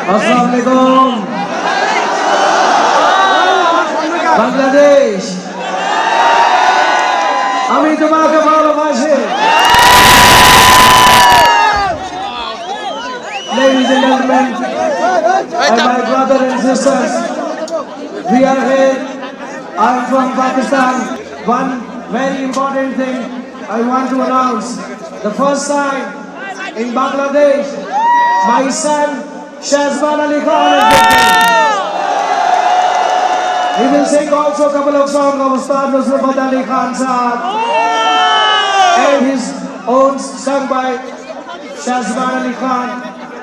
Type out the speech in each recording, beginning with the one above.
Assalamualaikum. Bangladesh. আমি তোমাকে ভালোবাসি। Ladies and gentlemen, and my brothers and sisters, we are here. I'm from Pakistan. One very important thing I want to announce. The first time in Bangladesh, my son Shahzman Ali Khan is with me. He will sing also a couple of songs of Ustad Nusrat Ali Khan Sahab and his own sung by Shahzman Ali Khan,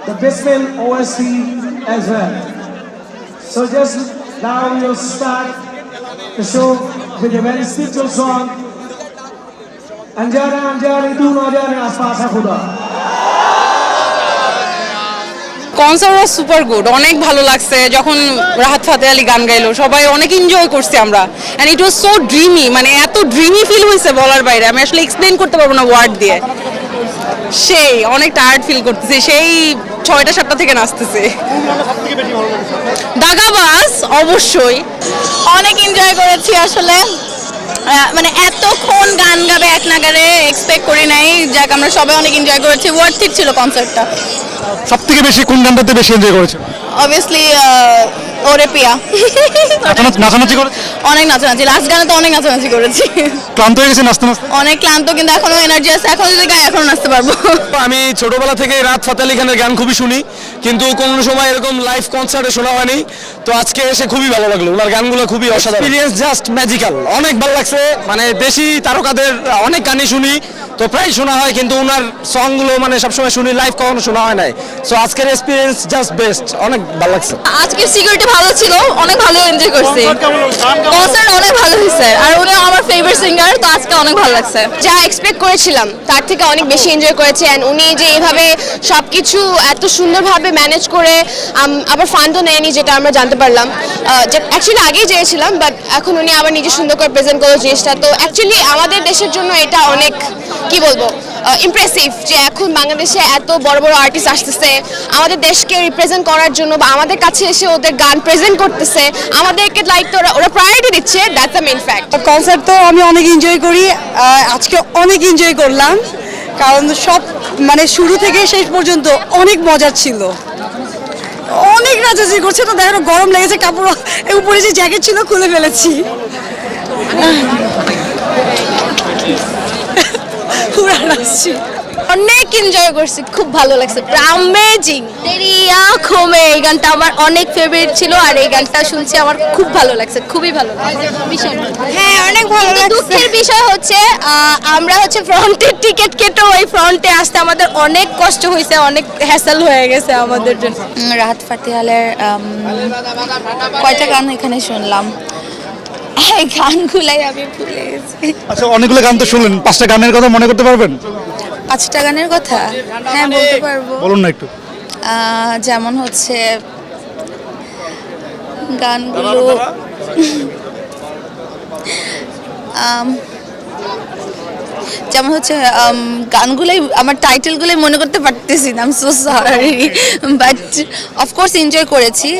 the Bismil OST as well. So just now we'll start the show with a very spiritual song. Anjana Anjani Tu Na Jane Aspasa Khuda. Concert was super good, অনেক ভালো লাগছে যখন রাহাত ফাতে আলী গান গাইলো, সবাই অনেক enjoy করছি আমরা। And it was so dreamy, মানে এত ড্রিমি ফিল হয়েছে বলার বাইরে, আমি আসলে এক্সপ্লেন করতে পারবো না ওয়ার্ড দিয়ে। সেই অনেক টায়ার্ড ফিল করতেছি, সেই 6টা-7টা থেকে নাচতেছে। দাগাবাজ অবশ্যই অনেক এনজয় করেছি আসলে, মানে এতক্ষণ গান গাবে এক নাগারে এক্সপেক্ট করি নাই। যাক আমরা সবাই অনেক এনজয় করেছি, ওয়ার্থিট ছিল কনসার্টটা। সবথেকে বেশি কোন গানটাতে বেশি এনজয় করেছে? অবভিয়াসলি ওরে পিয়া। নাচানাচি করেছে? অনেক নাচানাচি, লাস্ট গানে তো অনেক নাচানাচি করেছি। ক্লান্ত হয়ে গেছে নাচতে নাচতে? অনেক ক্লান্ত, কিন্তু এখনো এনার্জি আছে, এখন যদি গাই এখনো নাচতে পারবো। আমি ছোটবেলা থেকে রাহাত ফাতে আলী খানের গান খুবই শুনি, কিন্তু কোনো সময় এরকম লাইভ কনসার্টে শোনা হয়নি। তো আজকে এসে খুবই ভালো লাগলো, ওনার গানগুলো খুবই অসাধারণ, এক্সপেরিয়েন্স জাস্ট ম্যাজিক্যাল, অনেক ভালো লাগছে। মানে দেশি তারকাদের অনেক গানই শুনি, তো প্রায় শোনা হয়, কিন্তু ওনার সংগুলো মানে সবসময় শুনি, লাইভ কখনো শোনা হয় নাই। সো আজকের এক্সপিরিয়েন্স জাস্ট বেস্ট, অনেক ভালো লাগছে। আজকের সিকিউরিটি ভালো ছিল, অনেক ভালো এনজয় করছি। কনসার্ট অনেক ভালো হয়েছে, আর উনি আমার ফেভারিট সিঙ্গার, তো আজকে অনেক ভালো লাগছে। যা এক্সপেক্ট করেছিলাম তার থেকে অনেক বেশি এনজয় করেছি। অ্যান্ড উনি যে এইভাবে সব কিছু এত সুন্দরভাবে ম্যানেজ করে আবার ফান্ডও নেয়নি, যেটা আমরা জানতে পারলাম। যে অ্যাকচুয়ালি আগেই চেয়েছিলাম, বাট এখন উনি আবার নিজে সুন্দর করে প্রেজেন্ট করলো জিনিসটা। তো অ্যাকচুয়ালি আমাদের দেশের জন্য এটা অনেক কি বলবো ইমপ্রেসিভ, যে এখন বাংলাদেশে এত বড় বড় আর্টিস্ট আসতেছে আমাদের দেশকে রিপ্রেজেন্ট করার জন্য, বা আমাদের কাছে এসে ওদের গান প্রেজেন্ট করতেছে, আমাদেরকে লাইক তো ওরা প্রায়োরিটি দিচ্ছে। That's the main fact. Concert তো আমি অনেক এনজয় করি, আজকে অনেক এনজয় করলাম, কারণ সব মানে শুরু থেকে শেষ পর্যন্ত অনেক মজার ছিল। অনেক নাচানাচি করছে, তো দেখো গরম লেগেছে, কাপড় উপরে যে জ্যাকেট ছিল খুলে ফেলেছি। পুরা নাচছি, অনেক এনজয় করছি, খুব ভালো লাগছে, অ্যামেজিং। তেরি আঁখোঁ মে এই গানটা আমার অনেক ফেভারিট ছিল, আর এই গানটা শুনছি আমার খুব ভালো লাগছে, খুবই ভালো লাগছে। হ্যাঁ অনেক ভালো লাগছে। দুঃখের বিষয় হচ্ছে আমরা হচ্ছে ফ্রন্টের টিকিট কেটে ওই ফ্রন্টে আসতে আমাদের অনেক কষ্ট হয়েছে, অনেক হ্যাসেল হয়ে গেছে আমাদের জন্য। রাহাত ফাতে আলীর কয়টা গান এখানে শুনলাম, এই গানগুলাই আমি ভুলে গেছি। আচ্ছা, অনেকগুলো গান তো শুনলেন, 5টা গানের কথা মনে করতে পারবেন? 5টা গানের কথা হ্যাঁ বলতে পারবো। বলুন না একটু। যেমন হচ্ছে গানগুলো যেমন হচ্ছে গানগুলোই আমার টাইটেলগুলোই মনে করতে পারতেছি না, I am so sorry, but of course enjoy করেছি।